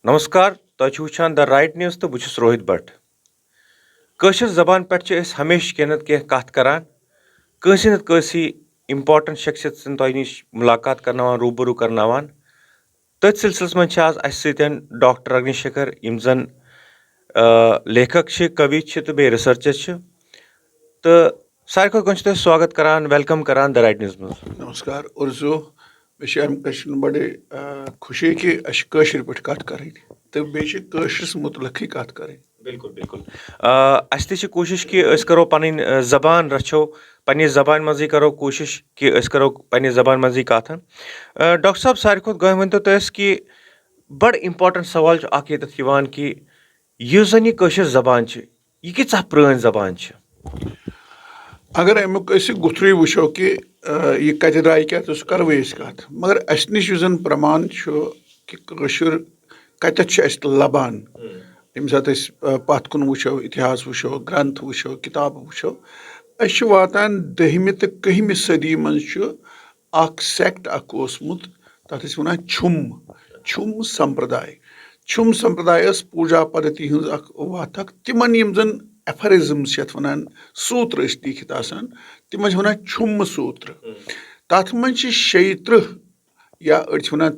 नमस्कार तुम वुचान the right news तो बहुत रोहित भट्ट कशर जबान पे हमेशा कह नत कह कत करान कंसी नत कंसी इम्पॉर्टेंट शख्सियत तुम नश मुलाकात करनावान रूबरू करनावान तथ सिलसिलस मज आज अस डॉक्टर अग्निशेखर यम जन लेखक कवि तो बे रिसर्चर तो सारे खुद गो स्वागत करान वेलकम करान द राइट न्यूज़ मज। नमस्कार उर्जो मे कशन बड़े खुशी कि अशर पे कत कर तो बेशरस मुतलक कत कर। बिल्कुल बिल्कुल अस कोशिश कि करो पन जबान रचो पन्ने जबान मजी करो कोशिश कि करो पन्ने जबान मजी कथ। डॉक्टर साहब सारे खुद गो वन तो कि बड़ इम्पॉर्टेंट सवाल कि यह जन यह जबान यह कह पुरान जबान। अगर अमुक गुथरू वो कि यह कत द्राय क्या तो सह करो कत मगर अस नश प्रमाण कि कत लबान यम सात पथ कुन वो इतिहास वो ग्रंथ वो किताब वो अस वातान 10वीं तो 11वीं सदी मज सेक्ट ओसमुत तथ वन छुम संप्रदाय। छुम संप्रदाय पूजा पद्धति हज वत तिमन यम जन एफरिज्म्स वन सूत्र लिखित तम वन छुम सूत्र तथ मज 36 या अड़ वन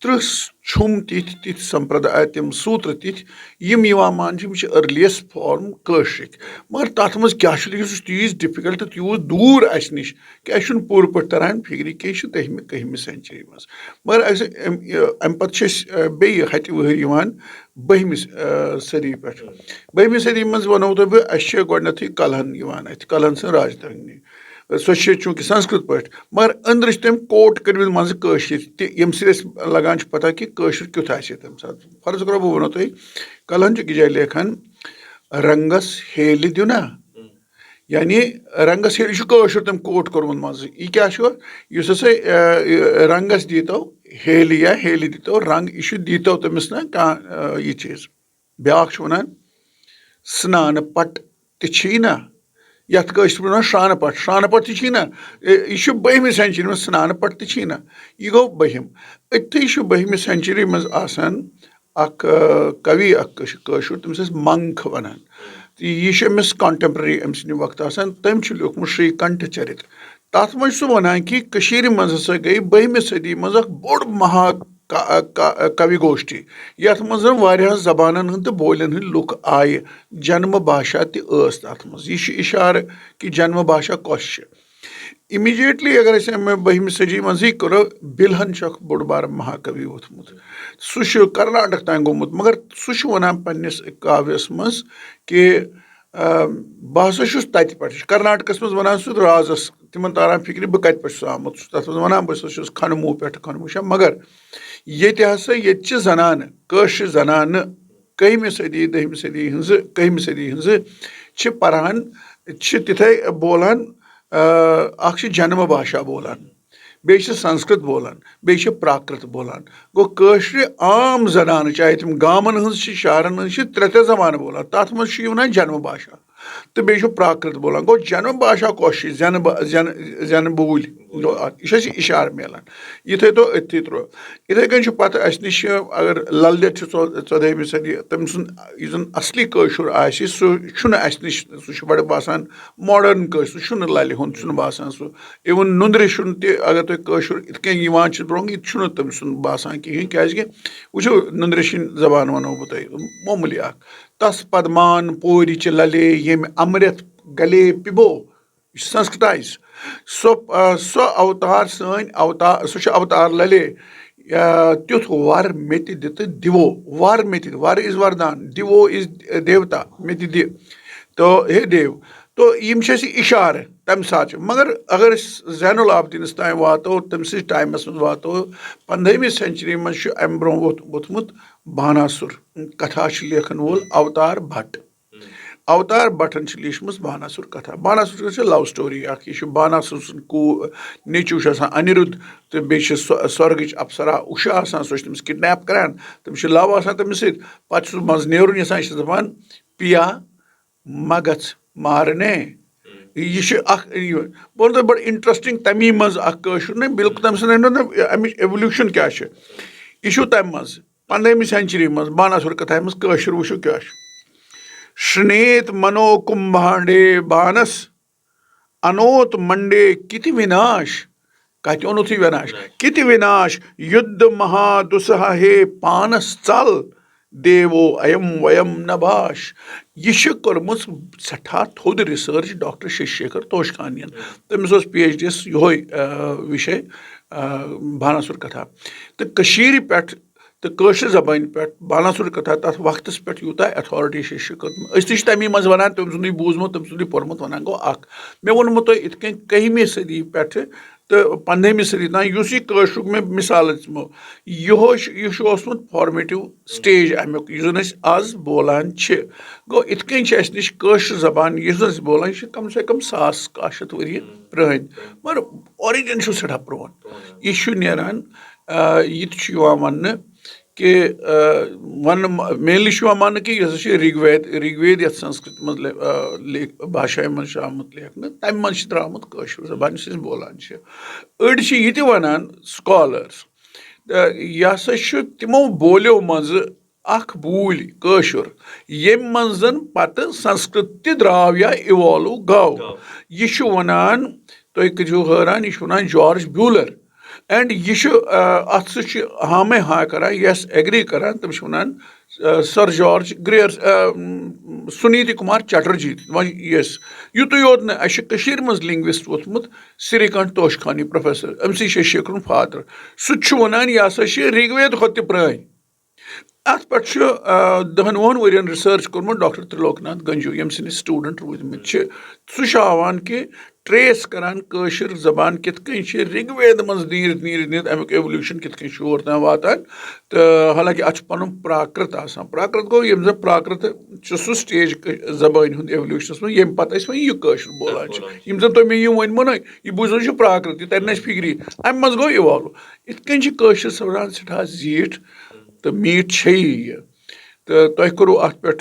30 छुम तिथ संप्रदाय तम सूत्र तिथ यम मान अर्लीस्ट फॉर्म कशिक मगर तथ मज क्या तीज डिफिकल्ट तूत दूर अस नश कि अस पूर पे तरान फिक्र कि 10वीं 11वीं सेंचुरी मज मगर अम पे बे हथ वहर 12वीं सदी पे 12वीं सदी मज वनो तो बह अस गोडनथ कलहन कलहन सं राजधानी सो चूंकि संस्कृत पे मगर अंदर तम कोट कर मज यम लगान पता कि क्युत तम सात फर्ज करो बह वो तुम कलहन जाए लेखन रंगस हेल दुना यानी रंगस हेल तम कोट कोर्मुत मज यह क्या हसा रंगस दीतो हेल या हेल दीतो रंग यह दीतो तमिस ना कह यह चीज ब्या वन स्नान पट ती ना यथ श्रान पट ती ना यह 12वीं सेंचुरी में स्नान पट ती ना यह गो 12वीं अथी 12वीं सेंचुरी मज कवि तमिस मंक वन यह अमिस कॉन्टेम्प्ररी अम सद वक्त तम लिखमुत श्रीकंठ चरित तथ मज सह वन कि मज हसा गई 12वीं सदी मज बोड़ महा कवि गोष्ठी यथ मज जबानन तो बोलन लुक आय जन्म भाषा तथ मज यह इशार कि जन्म भाषा कस इमीजिएटली अगर 12वीं सदी मज करो बिलहन बोड़ बार महाकवि वोथमुत सह कर्नाटक तान गोमुत मगर सह वन पन्निस काव्यस मज कि बह हसा तत पे कर्नाटकस मज वन सह राजस तिमन तारान फिक्र बह कत पे आमुत तथ वन बह खनमू पे खनमू मगर ये हसा ये जनान कश जनान 11वीं सदी 10वीं सदी 11वीं सदी हज परान तिथे बोलान जन्म भाषा बोलान बे संस्कृत बोलान बे प्राकृत बोलान गो कशर आम जनान चाहे तुम गामन हज शहरन हज त्रे जबान बोलान तथ मज वन जन्म भाषा तो बे प्राकृत बोलान गो जन्म भाषा कश जन बोल यह इशार मिलान यह थो अथी त्रो इथे कन पत अस नश अगर लल देद 14वीं सदी तम सुन असली कशुर सह अस नश सह बड़ बासान मॉडर्न कशुर सह लल हुंद सह बासान सह इवन नुंद्र अगर तुम कशुर इत कन ब्रोह यह तम सुन बासान कहें क्या वो नुंद्र जबान वनो बह मामूली तस पदमान पोरिच लले येम अमृत गले पिबो संस्कृताइज सो अवतार सन अवतार सह अवतार लले तुथ वर मेति दित दिवो वर मेति वर इज वरदान दिवो इज देवता मेति दि तो हे देव तो यम इशार तम सात मगर अगर जैनुल आबदीन तान वातो तम टाइमस मज वातो 15वीं सेंचुरी मज अम ब्रोह वोथमुत बानासुर कथा लेखन वोल अवतार भट्टन लिखम बानासुर कथा बानासुर लव स्टोरी यह बानासुर कू नेचू अनिरुद्ध तो बे स्वर्ग अप्सरा उषा सह तमिस किडनैप करान तमिस लव तमिस पे मज नेरुन यसान दपान पिया मगथ मारने यह बोल तो बड़ इंटरेस्टिंग तमी मज कशुर ना बिल्कुल तम अमिच एवोल्यूशन क्या यह तम मज 15वीं सेंचुरी मज बानासुर कथा मज कशर वुशु क्या श्नेत मनो कुंभांडे बानस अनोत मंडे किति विनाश कत ओनुथ विनाश किति विनाश युद्ध महादुसह हे पानस चल देवो अयम वयम नभाष यह कर्म सठा थोद रिसर्च डॉक्टर शशिशेखर तोशखानियन तमिस PhD यो विषय बानासुर कथा तो कशीर पे तो कशर जबान पे बानासुर कथा तथ वक्त पे यूत अथॉरिटी शशि कर तमी मज वन तम सुंद बूजमुत तम सुंद पोर्मुत वन गो मे वोनमो तुह इत 11वीं सदी पे तो 15वीं सदी तान उस यह मे मिसाल यह फॉर्मेटिव स्टेज अमुक जन आज बोलान गो इत नश कशर जबान यह बोलान कम से कम 1000 काशत वरी प्रहन मगर ऑरिजिन सठा प्रोन यह नेरान वन कि वन मेनली वन कि यह ऋग्वेद यथ संस्कृत मज भाषा मज आमुत लेखन तम मज द्रामुत कशर जबान बोलान अड़ ये वनान स्कॉलर्स यह हसा तिमो बोलियो मज अख बूल कशर यम मज पत संस्कृत त द्राव या इवॉल्व गो यह वनान तुम करो हैरान यह वनान जॉर्ज ब्यूलर एंड यह अत हामे हा करान यस एग्री करान तम वन sir George Grierson Suniti Kumar Chatterji यस युत योत नशर मज लिंग्विस्ट वोतमुत Shrikant Toshkhani professor MC Shashishekhar father सह वनान यह हसा ऋग्वेद खुद प्रान अत पे 10-20 वरियन रिसर्च कोर्मुत डॉक्टर त्रिलोकनाथ गंजू यम सिंद स्टूडेंट रूदमित सह हावान कि ट्रेस करान कशर जबान कित ऋग्वेद मज नीर अमुक एवोल्यूशन कित शोर तान वातान तो हालांकि अत पनुन प्राकृत आसान प्राकृत गो यम जन प्राकृत सह स्टेज जबान हुंद एवोल्यूशनस मज यम पत यह कशर बोलान यम जन तुम मे वनमो ना यह बुझन प्राकृत यह तर फिक्री अम मज गो इवॉल्व इत कशर सवरान सठा जीठ तो मीठ यह तो तुह करो अत पे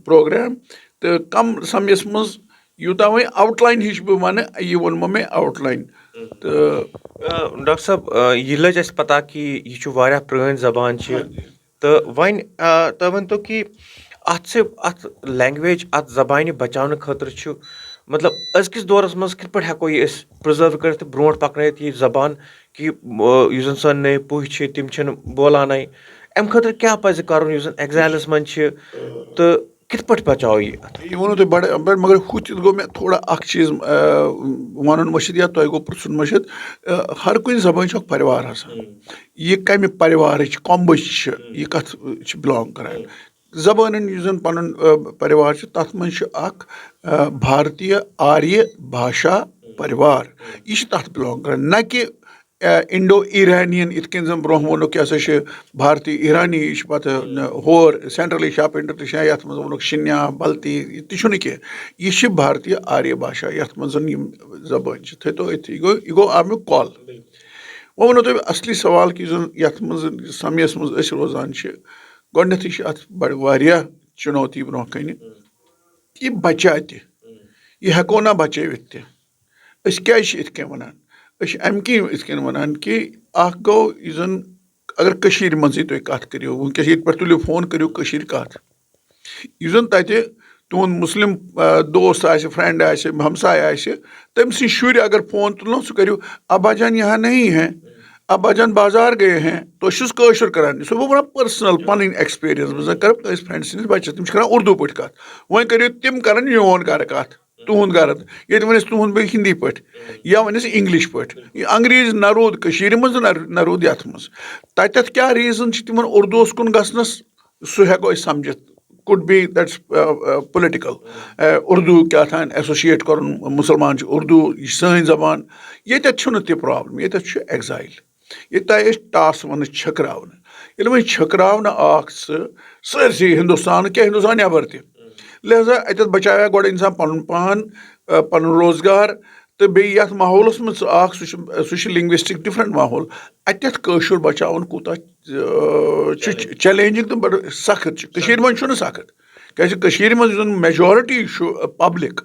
प्रोग्राम तो कम समयस मज यूता वो आउटलाइन हिश बह वन यह वोनमो मे आउटलाइन तो डॉक्टर साहब यह लज अस पता कि यह वारिया प्रन जबान तो वन तुम वनतो कि अत लैंग्वेज अत जबान बचाने खतर मतलब अजकिस दौरस मज कित पे हेको यह प्रिजर्व कर ब्रोट पकन यह जबान कि जन सन नए पुह तम बोलान अम खतर क्या पज कर एग्जाइलस मन तो कित पे बचाओ यह वो तुम बड़ मगर हुत गो मे थोड़ा अख चीज वन मशिद या तुह गो पृन मशिद हर कुछ जबान परिवार आसान यह कम परिवार कॉम्बच यह कत बिलोंग करान जबान जन पन परिवार तथ मज भारतीय आर्य भाषा परिवार यह तथ बिलोंग करान न कि इंडो ईरानियन इत कन जन ब्रोह वो कि हसा भारतीय ईरानी यह पे होर सेंट्रल एशिया इंडो एशिया ये मज वो शिन्या बल्ती तह यह भारतीय आर्य भाषा ये मज जबान थो यह गो अमुक कॉल वो वो तुम असली सवाल कि ये मज समयस मज रोजान गोडनेथी अत बड़ वारिया चुनौती ब्रोह कन यह बचा यह हेको ना बचवित क्या इत वनान अमि इत वनान कि गो जन अगर कशीर मजी तुम कत करो वनकस ये पे तुलियो फोन करो कशीर कत जन तत तुहद मुस्लिम दोस्त आ फ्रेंड आ हमसाय तम शुर अगर फोन तुलो सह करो अब्बा जान यहाँ नहीं है अब्बा जान बाजार गए हैं तो कशर करान सह वो पर्सनल पन एक्सपीरियंस बह कर फ्रेंड सद बच्चस तम कर उर्दू पे कत वो करो तम कर मोन गर कत तुहद गर ये वनस तुहद बे हिंदी पे या वनस इंग्लिश पे अंग्रेज न रोद मज न रोद ये मज तत क्या रीजन तिम उर्दू कुन गसनस सह हेको समझित could be that's political Urdu क्या था एसोसिएट कर मुसलमान उर्दू यह सन जबान ये तह प्रॉब्लम ये एग्जाइल ये टास वन छकरावन वो छकरावन सरसी हिंदुस्तान क्या हिंदुस्तान नबर त लिहाजा अत बचाया गोड़ इंसान पन पान पन रोजगार तो बे माहौलस मज सह लिंग्विस्टिक डिफरेंट माहौल अत कशर बचावन कूता चैलेंजिंग तो बड़ सख्त मज सख्त क्या मज मेजॉरिटी पब्लिक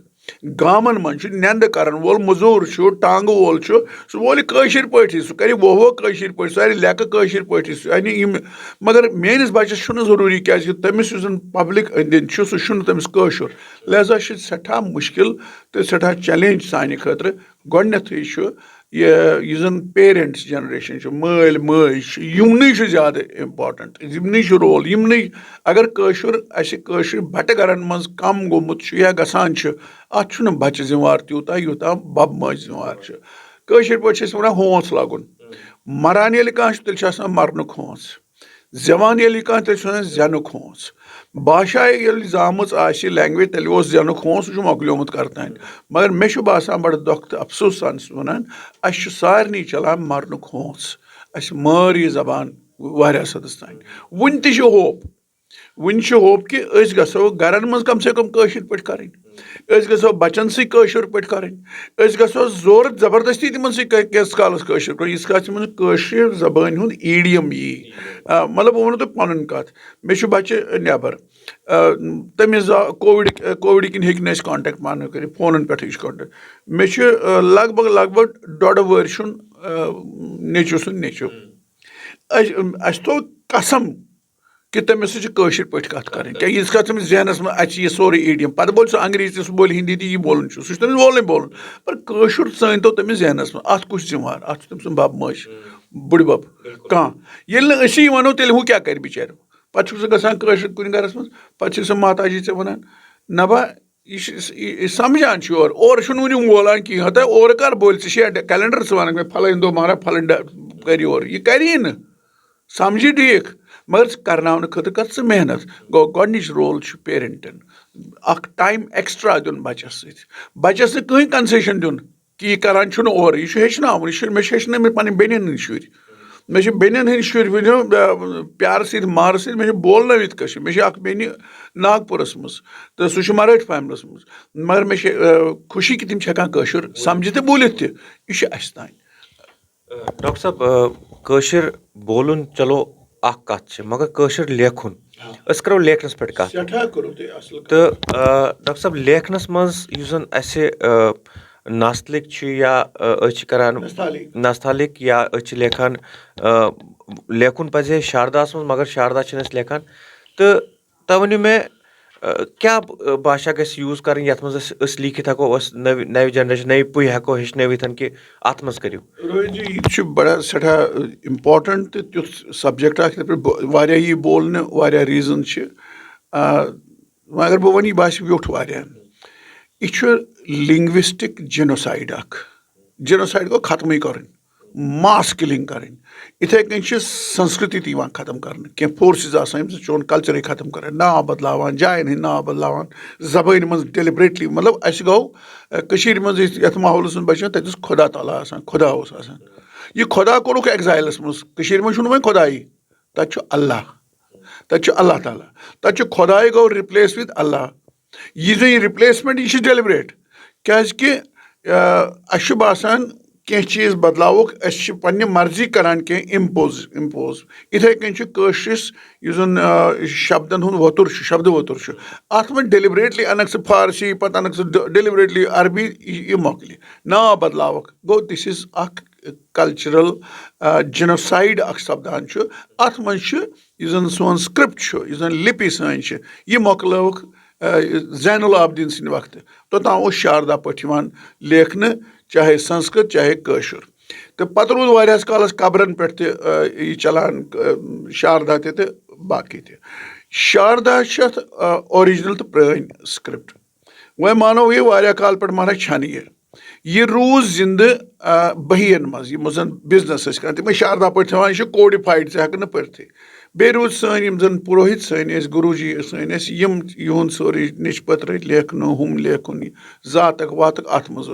गामन मन नंद कर वोल मजूर टांग वोल सह वोल कशिर पे सह कर वो कशिर पे सह लेक कशिर पे मगर मेनिस बच्चस जरूरी क्या तमिस पब्लिक अंद सह तमिस कशुर लिहाजा सठा मुश्किल तो सठा चैलेंज सानि खतर गोडनेथै यह जन पेरेंट्स जनरेशन मल मज यमन ज्यादा इम्पार्टेंट यमन रोल यमन अगर कशुर भट गरन मज कम गोमुत या गसान अत बच्चे जिम्मेवार तूत यूत बब मज जिम्मेवार कशर पे वन होंस लागुन मरान ये तेल मरनुक होंस जवान ये तेल ज़ेनुक होंस भाषा ये जामच लैंग्वेज तेल ज़ेनुक होंस सह मकलियोमुत करतान मगर मे बासान बड़ दुख तो अफसोस सान वन अस सारे चलान मरनुक होंस अस मार यह जबान वारियास हदस तान वन तह होप वन होप कि गो गरन मज कम से कम कशर पे करें गो बचन सह कशर पे करें गो जोर जबरदस्ती तिमन सस कालस कशर कर यीस काल कशर जबान हुंद ईडियम यी मतलब बह वो तुम कत मे बच्चे नबर तमिस कोविड किन हेक कांटेक्ट मान कर फोन पे कांटेक्ट मे लगभग 1.5 वर नेचु सुन नेचु अस तो कसम कि तमिस कशर पे कत करें क्या यीस काल तमिस जहनस में यह सोरे ईडियम पे बोल सह अंग्रेजी सह बोल हिंदी यह बोलन सह तमिस बोल बोलन पर कशुर सन तो तमिस जहनस में अत कुछ जिम्मेवार अत तम सुन बब मज बुड़ बब कह ये असी वनो तेल हूँ क्या कर बिचार पे गसान कशर कुन गरस मज पे सह माताजी ऐ वन नबा यह समझान और वन बोलान कहें तो और कर बोल कैलेंडर वन मे फलन दो मारा फलन कर यह करी न समझी ठीक मगर करना खतर कर स मेहनत गो गोडनिच रोल पेरेंटन टाइम एक्स्ट्रा दिन बच्चस बच्चस कहीं कंसेशन दिन कि यह करान और यह हेचन मे हेचन पे बेन शुर मे बेन हंद शुर प्यार सत मार सत मे बोलनवित कशर मे बेन नागपुरस मज तो सह मराठ फैमिलस मज मगर मे खुशी कि तम हेकान कशर समझ बोलित तह तान डॉक्टर साहब कशर बोलन चलो कत मगर कशर लेखुन करो लेखनस पे कत तो डॉक्टर साहब लेखनस मज जन नस्तलिक या करान नस्तलिक या लेखान लेखुन पजे शारदास मज मगर शारदा लेखान तो तब वन मे क्या भाषा गस यूज कर ये मज लिखित हको नव जनरेशन नई पुई हको हेचनवित कि अत मज करियो रोहित जी यह बड़ा सठा इम्पार्टेंट तो तुथ सब्जेक्ट वारिया यह बोलने वारिया रीजन मगर बह वन यह बास व्योठ वारिया यह लिंग्विस्टिक जेनोसाइड जेनोसाइड गो खत्म कर मास किलिंग कर इथे कन संस्कृति तक खत्म कर फोर्सेस चोन कल्चर खत्म कर नाव बदलावान जायन हंद नाव बदलावान जबान मज डेलिबरेटली मतलब अस गो मज ये माहौल बचन तत खुदा ताला खुदा यह खुदा कोरुक एग्जाइलस मज मज वो खुदाई तत अल्लाह ताला तत खुदाई गो रिप्लेस विद अल्लाह यह रिप्लेसमेंट यह डेलिबरेट क्या बासान कह चीज बदलावुक पे मर्जी करान कह इम्पोज इथे कन शब्दन हूँ वतुर शब्द वतुर अत में डेलिबरेटली अनक सह फारसी पे अनक सह डेलिबरेटली अरबी यह मोकल नाव बदलावुक go this is cultural genocide सपदान अत मज जन सोन स्क्रिप्ट जन लिपि सन यह मोकलवुक जैनुल आबदीन सिंद वक्त तोताम शारदा पे लेखन चाहे संस्कृत चाहे कशर तो पत रूद वारियास कालस कब्रन पे चलान शारदा तो बाकी शारदा ओरिजिनल तो प्रान स्क्रिप्ट वह मानो यह वारिया काल पे माना छन यह रूज जिंद बहियन मज यम बिजनस कर तम शारदा पे यह कोडिफाइड चे हेक पढ़ बे रूद सन जन पुरोहित सन गुरुजी सन यहद सोरी निच पत्र लेखन हम लेखन जातक वातक अत मज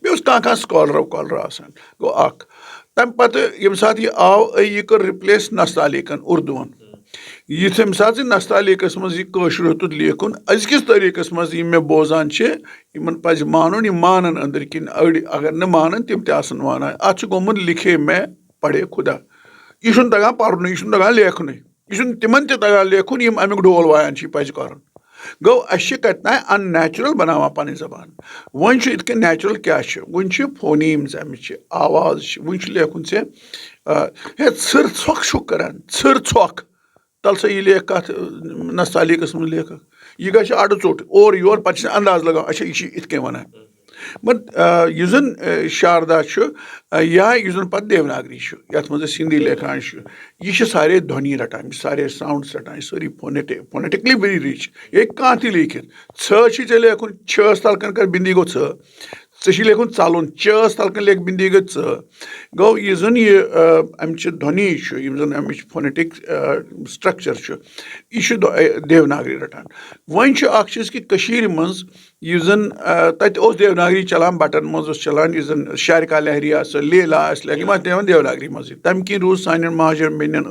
बे कह स्कॉलर वॉलर गो तम पे ये सात यह आव यह कर रिप्लेस नस्तालीकन उर्दून यह तम सात नस्तालीकस मज यह कशर हेतुत लेखन अजकिस तरीकस मज मे बोजान इन पज मानुन यह मानन अंदर किन अड़ अगर न मानन तम तन वन अत गोमुत लिखे मैं पढ़े खुदा यह तगान पर्न यह तगान लेखन यह तिमन तगान लेखन यम अमुक ढोल वायान पज कर गो अस कतना अननेचुरल बनावान पन जबान वन इत कन नेचुरल क्या वन फोनीम्स अमिच आवाज वन लेखुन से हे छर छक छु करान छर छक तल सा ये लेख कत नस्तालीकस मज लेख यह गि अड़ चोट और योर पे अंदाज लगा अच्छा यह इत कन वन मगर यह जन शारदा या यह जन पे देवनागरी ये मज हिंदी लेखान यह सारे ध्वनि रटान सारे साउंड्स रटान सारी फोनेटिकली वेरी रिच ये कह त लिखित छे लेखुन छस तलकन कर बिंदी गो चे लेखुन चलुन चस तलकन लेख बिंदी गो गो यह जन यह अमिच ध्वनि जन अमिच फोनेटिक स्ट्रक्चर यह देवनागरी रटान वन चीज कि मज यह जन तत देवनागरी चलान बटन मज चलान यह जन शारिका लहरी लीला लेकिन देवनागरी मज तम कि रूज सान माजर बेन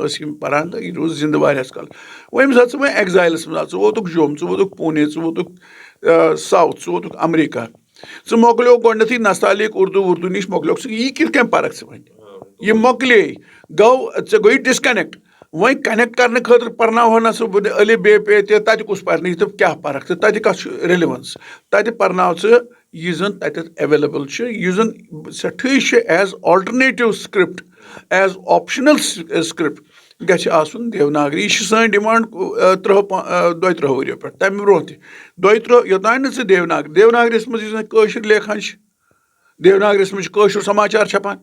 पान तो यह रूज जिंद वारियास कल वम सा वो एग्जाइलस मज वोतुक जोम वोतुक पुणे वोतुक साउथ वोतुक अमरीका मोकलो गोडनथी नस्तालीक उर्दू नश मोकलो यह कित कन परख वन यह मोकले गो गई डिसकनेक्ट वह कनेक्ट करने खतर पर्नाव ना सह अली बे पे तत कुछ पर्न तो क्या परख तो तत कत रिलेवेंस तत पर्नाव यह जन तत एवेलेबल यह जन सठी as alternative script as optional script गन देवनागरी यह सन डिमांड 32 वरियो पे तम ब्रो तह योतान न देवनागरीस मज लेखान देवनागरीस मज समाचार छपान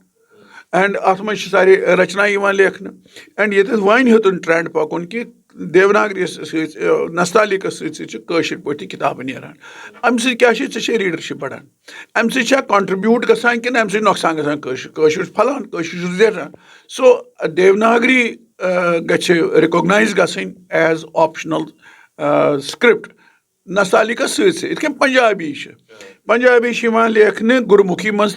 एंड अत मज सारे रचना लेखन एंड ये वन हेतुन ट्रेंड पकुन कि देवनागरी नस्तालीक सर पे किताब नान अम क्या रीडरशिप बढ़ान अम कंट्रीब्यूट गसान कि अम नुकसान गसान फलान जेरान सो देवनागरी गछ रिकॉग्नाइज गसन एज ऑप्शनल स्क्रिप्ट नस्तालीकस सत पंजाबी लेखन गुरमुखी मज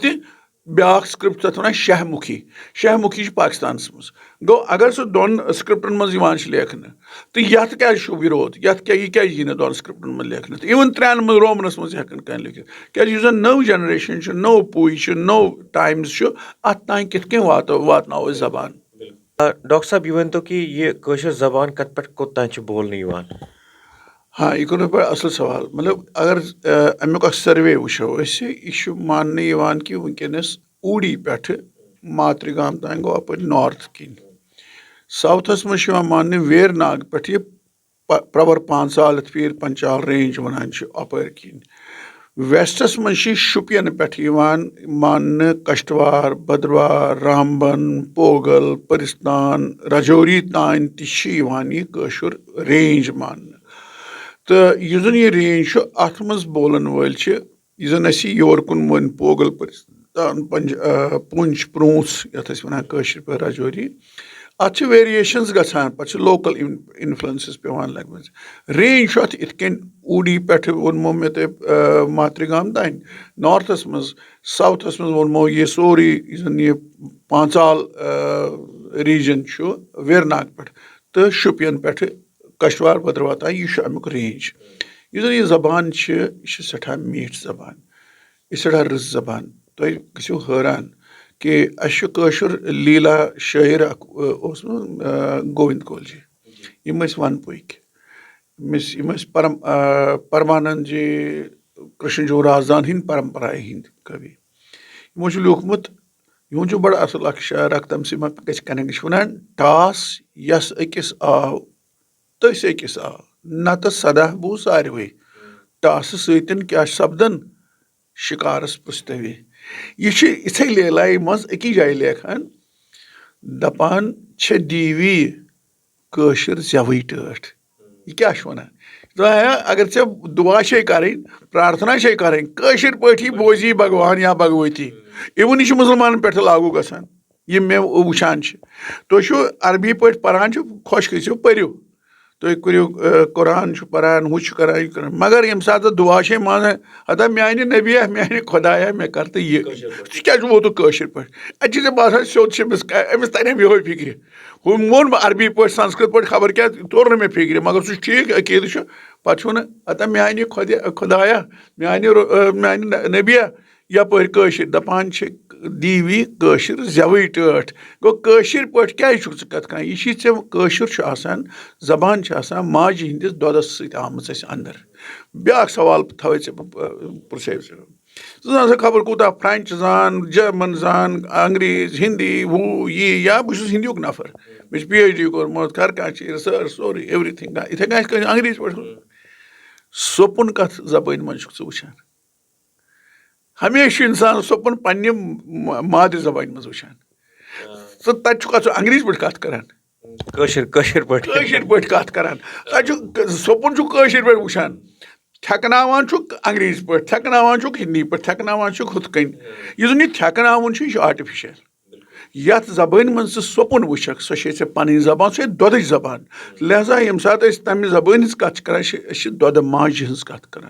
ब्याक स्क्रिप्ट तथ वन शाहमुखी पाकिस्तान मज गो अगर सह दोन स्क्रिप्टन मज लेखन तो यथ क्या विरोध यह क्या यी ना दोन स्क्रिप्टन मज लेखन तो इवन त्रेन मज रोमनस मज हेकन कह लिखित क्या जन नव जनरेशन नव पुई नव टाइम्स अत तान कित वातनाव जबान डॉक्टर साहब यह वन तो कि यह जबान कत पे कोत तान बोलन हाँ यह कर असल सवाल मतलब अगर अमुक सर्वे वो यह मान कि वनकस ऊडी पे मातृगाम तान गो अप नॉर्थ किन साउथस मज मान वेरनाग पे प्रवर पांचाल पीर पंचाल रेंज वनान अप किन वेस्टस मज शुपियन पे मान कश्तवार भद्रवाह रामबन पोगल परिस्तान रजौरी तान तह रेंज मान तो यह जन यह रेंज अत मज बोलन वल यह जन योर कुन वन पोगल परिस्तान पुंछ प्रूस यथ वन पे रजौरी अत वेरिएशंस गसान पे लोकल इन्फ्लुएंसेस पेवान लग रेंज अत इत कन ऊडी पे वनमो मे तह मातृगाम तान नॉर्थस मज साउथस मज वनमो यह सोरी यह पांचाल रीजन वेरनाग पे तो शुपियन पे कश्तवार भद्रवाह तान यह अमुक रेंज यह जन यह जबान यह सठा मीठ जबान यह सठा रस जबान तुम गो हैरान कि अशुर लीला शायर गोविंद कौल जी यम वन पुक परमानंद जी कृष्ण जो राजदान हिंद परंपरा हिंद कवि यमो लिखमुत यह बड़ असल अख शायर अख तम गि कनेक्ट वनान टास यस अकिस आव तस अकिस आव नत सदा बू सारवे टास सतन क्या सपदन शिकारस पुस्तवे यह इथे लेलाई मज अकी जाय लेखान दपान दीवी कशर जवई टठ यह क्या वनान अगर ऐ दुआ कर प्रार्थना कर कशर पे बोजी भगवान या भगवती इवन यह मुसलमान पे लागू गसान यह मे वुचान तुम अरबी पे पान खुश गो परू तुम करो कुरान पान हूँ कर मगर ये सात दुआ मान हता मान नबिया मान खुदाया मे कर तो यह क्या वोत कशर पे अत बासान सोद अमिस तरह ये फिक्र हूँ वोन अरबी पे संस्कृत पे खबर क्या तोर मे फिक्र मगर सह ठीक अकीद पे हता मान खुदाया मान नबिया यप कशर दपान दीवी कशिर जवई टठ गो कशिर पट क्या कत कर यह कशिर जबान माज हंदिस दोदस सत आमच अंदर ब्या सवाल थवे पुरसे ज़ान खबर कूता फ्रेंच जान जर्मन जान अंग्रेज हिंदी वो ये या बहुत हिंदी नफर मे PhD कोर्मुत हर कह रिसर्च सोरी एवरीथिंग इथे कह अंग्रेज पे सोपुन कत जबान मन वुचान हमेशा इंसान सोपुन पन्ने मादरी जबान मज वुचान सो तत अंग्रेज पे कत करान पे कत करान सोपुन पे वुचान थकनावान अंग्रेज पे थकनावान हिंदी पे थकनावान हुथ कन यह थकनावन यह आर्टिफिशियल यथ जबान मन सोपुन वुचक सो पन जबान सो दोद जबान लिहाजा यम सात तमें जबान हज कत कर दोद माज हज कत कर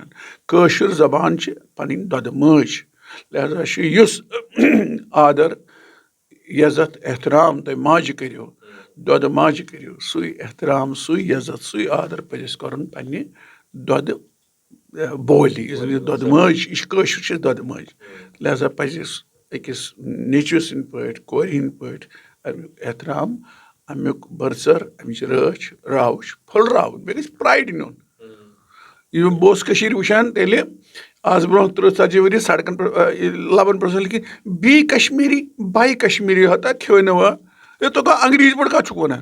कशिर जबान पन दोद माज लिहाजा आदर इज्जत एहतराम तुम माज करो दोद माज करो सु एहतराम सु इज्जत सु आदर पजस कर पन्ने दोद बोली दोद माज यह कशिर दोद माज लिहाजा पजस अकिस नेचु सद पे कोर हंद पे अमुक एहतराम अमुक बरसर अमिच रच रावश फुलरावन मे गई प्राइड नुन यह बह वुचान तेल आज ब्रो 30-40 वरी सड़कन लबन पे लिखित बी कश्मीरी बाई कश्मीरी होता क्यों न हुआ ये तो अंग्रेज पे कत वन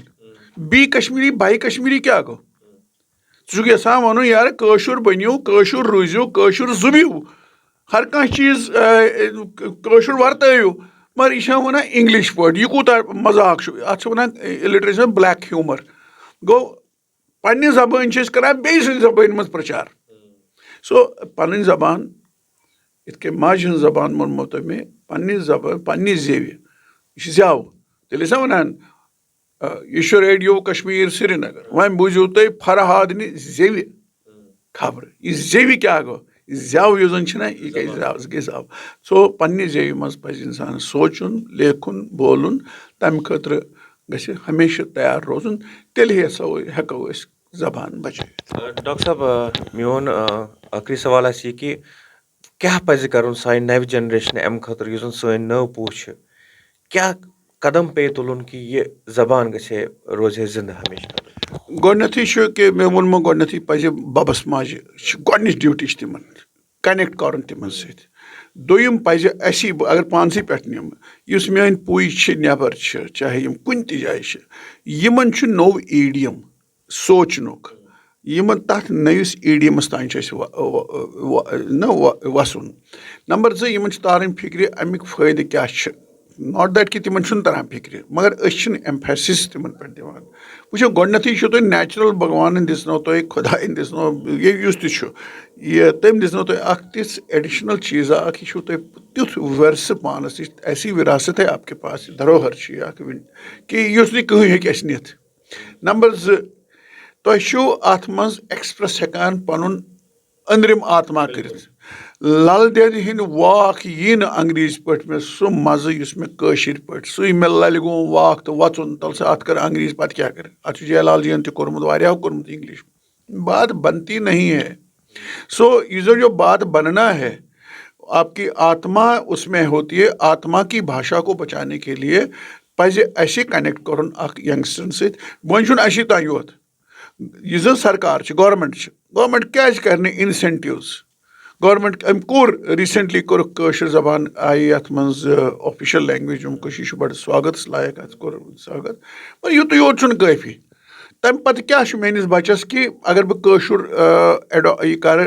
बी कश्मीरी बाई कश्मीरी क्या गो ज़ुक यसान वन यार कशिर बनो कशिर रूजो कशिर जुबियो हर कह चीज कशिर वर्तयु मगर यह वन इंग्लिश पे यह कूता मजाक अत वन लिटरेचर ब्लैक ह्यूमर गो पन्ने जबान करान बे जबान मज प्रचार सो पन जबान इत माज हज जबान वनमो तो मे पन्ने जबान पन्ने जेव यह जव तेल वन यह रेडियो कश्मीर श्रीनगर वन बूझो तुम फरहाद जेव खबर यह जेव क्या गो जव यह यह गई जव सो पन्ने जेव मज पज इंसान सोचुन लेखुन बोलुन तम खतर गि हमेशा तैयार रोजुन तेल हेको जबान बच डॉक्टर साहब मोन आखिरी सवाल कि क्या पज कर सान नव जनरेशन अम खतर यह सन नव पूछ क्या कदम पे तुलन कि यह जबान गे रोज जिंदा हमेशा गोडनथी कि मे वोनमो गोडनथी पज बबस माज गोडनिच ड्यूटी तिमन कनेक्ट कर तिमन सत दोयम पज असी अगर पानसी पे निम युस मेन पुई नबर चाहे यम कुन ति जाय यमन नव ईडियम सोचनुक यमन तथ नविस ईडियमस तान वसन नंबर 2 यमन तारन फिक्र अमिक फायदे क्या नॉट दैट कि तिमन तरह फिक्र मगर एम्फेसिस तिमन पे दिवान वो गोडनथी तुम नेचुरल भगवान दिसनो तुम खुदाइन दिसनो ये तम दिसनो तुम तिस एडिशनल चीज़ा यह तुथ वर्स पानस ऐसी विरासत है आपके पास धरोहर कि कहीं हे निथ नंबर 2 तुम अत मज एक्सप्रेस हेकान पनुन अंदरिम आत्मा कर लल दद हिंद वाक यी न अंग्रेज पे मे सह मज़ मे कशिर पे सु मे लल गो वाक तो वचुन तल से अत कर अंग्रेज पत क्या कर अत जयलाल जी कोर्मुत वारियाहो कोर्मुत इंग्लिश बात बनती नहीं है सो जो बात बनना है आपकी आत्मा उसमें होती है आत्मा की भाषा को बचाने के लिए पज अस कनेक्ट कर यंगस्टरन सत वन अस तान योत यह सरकार गवर्नमेंट क्या करने इंसेंटिव्स गवर्नमेंट कोर रिसेंटली कोर कशिर जबान आई अत मज ऑफिशियल लैंग्वेज यह बड़ स्वागत लायक अत कोर स्वागत पर युत योत काफ़ी तम पत क्या मेनिस बचस कि अगर बह कशिर यह कर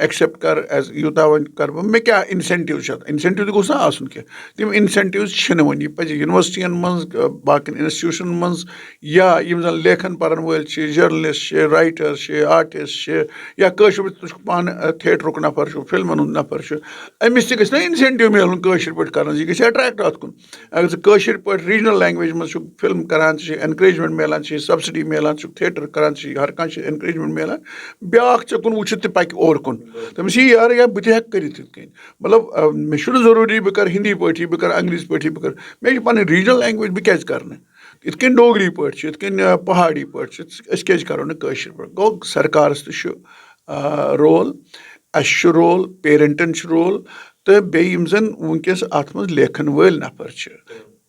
एक्सेप्ट कर एज यूता वन कर मे क्या इंसेंटिव इंसेंटिव गोस ना आसन कह तम इंसेंटिव्स वन यह पज यूनिवर्सिटियन मज बाकी इंस्टीट्यूशन मज या यम जन लेखन परन वल जर्नलिस्ट राइटर्स आर्टिस्ट या कशिर पान थिएटरुक नफर फिल्मन हूं नफर अमिस तक ना इंसेंटिव मिलन कशिर पे कर यह गई अट्रैक्ट अत कुन अगर कशिर पे रीजनल लैंग्वेज मज फिल्म करान एनकरेजमेंट मिलान सब्सिडी मिलान थिएटर करान हर कह एनकरेजमेंट मिलान ब्या कुन वो पक और कुन तमिस यार या बह हेक कर मतलब मे जरूरी बह कर हिंदी पे बह कर अंग्रेज पे बह कर मे पन रीजनल लैंग्वेज बह क्या करना इत डोगरी पे इत पहाड़ी पे क्या करो ना कशिर पे गो सरकार रोल अस रोल पेरेंटन रोल तो बेयि यिम जन वुनकेस अथ मज लेखन वल नफर छ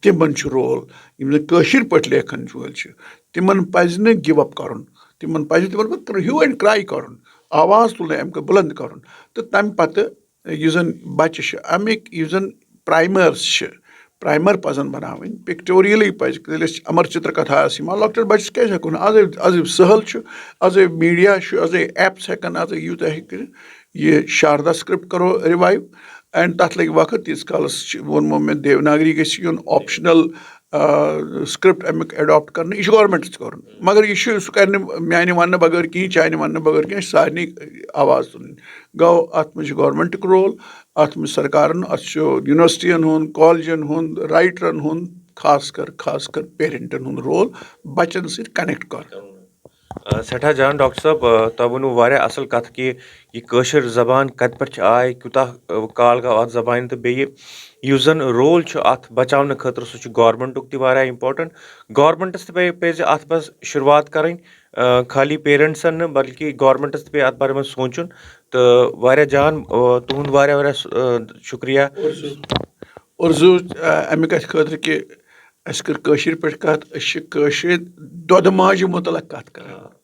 तिमन छ रोल यिम जन कशिर पट लेखन वल छ तिमन पज न गिव अप करन तिमन पज तिमन ह्यू एंड क्राई करन आवाज तुल अमक बुलंद करन तो तम पत यु जन बच्चे छ अमिक यु जन प्राइमर्स छ प्राइमर पजन बनावन पिक्टोरियली पज अमर चित्र कथा मान लॉक्टर बच्चस क्या हेकन आज सहल छ आज मीडिया छ आज एप्स हेकन आज यूत ये शारदा स्क्रिप्ट करो रिवाइव एंड तथ लगे वक्त तीस कालस वोनमो मे देवनागरी गन ऑप्शनल स्क्रिप्ट अमुक एडॉप्ट कर यह गवर्नमेंट कर मगर यह सह कर माने वन बगैर कहीं चाने वन बगैर कहीं सारे आवाज तुल गो अत मे गवर्नमेंट रोल अत मे सरकारन यूनिवर्सिटियन हुंद कॉलेजन हुंद राइटरन हुंद खास कर पेरेंटन हुंद रोल बच्चन सहित कनेक्ट कर सठा जान डॉक्टर साहब तह वो वारिया असल कथ कि यह कशर जबान कत पे आय कूता काल गो अत जबान तो बे यु जन रोल अत बचाने खतर सह गवर्नमेंटुक तह वारिया इंपॉर्टेंट गवर्नमेंटस तह पे अत पज शुरुआत करें खाली पेरेंट्सन न बल्कि गवर्नमेंटस तह पे अत बारे में सोचुन तो वारिया जान तुहद वारिया वारिया शुक्रिया और जो अमिक अत खतर कि अस कर कशिर पे कत कशिर दोद माज मुतलक कत कर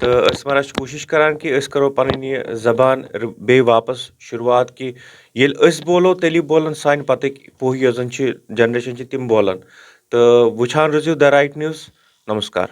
तो मरा कोशिश करान कि करो पन यह जबान बे वापस शुरुआत कि ये बोलो तेली बोलन सान पत पोही जन जनरेशन तिम बोलन तो वुछान रहियो द राइट न्यूज़। नमस्कार।